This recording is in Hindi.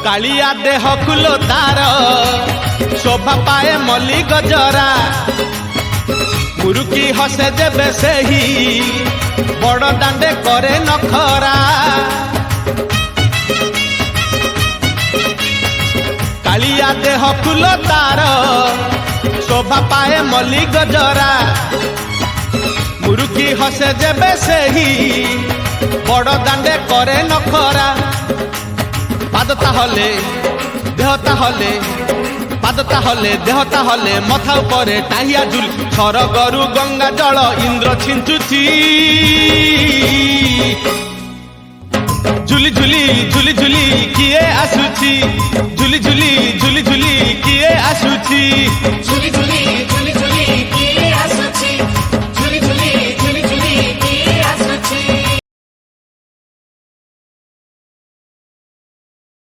कालिया देह कुलो तार शोभा पाए मल्ली गजरा मुरुकी हसे देवे से ही बड़ दांडे करे नखरा कालिया देह कुलो तार शोभा पाए मल्ली गजरा मुरुकी हसे देवे से ही बड़ दांडे करे नखरा पाद ताहले देह ताहले पाद ताहले देह ताहले मथा उपरे टाहिया झुल सरगरु गंगा जल इंद्र छिंचुची झुली झुली झुली झुली किए आसुची झुली झुली झुली झुली किए आसुची झुली झुली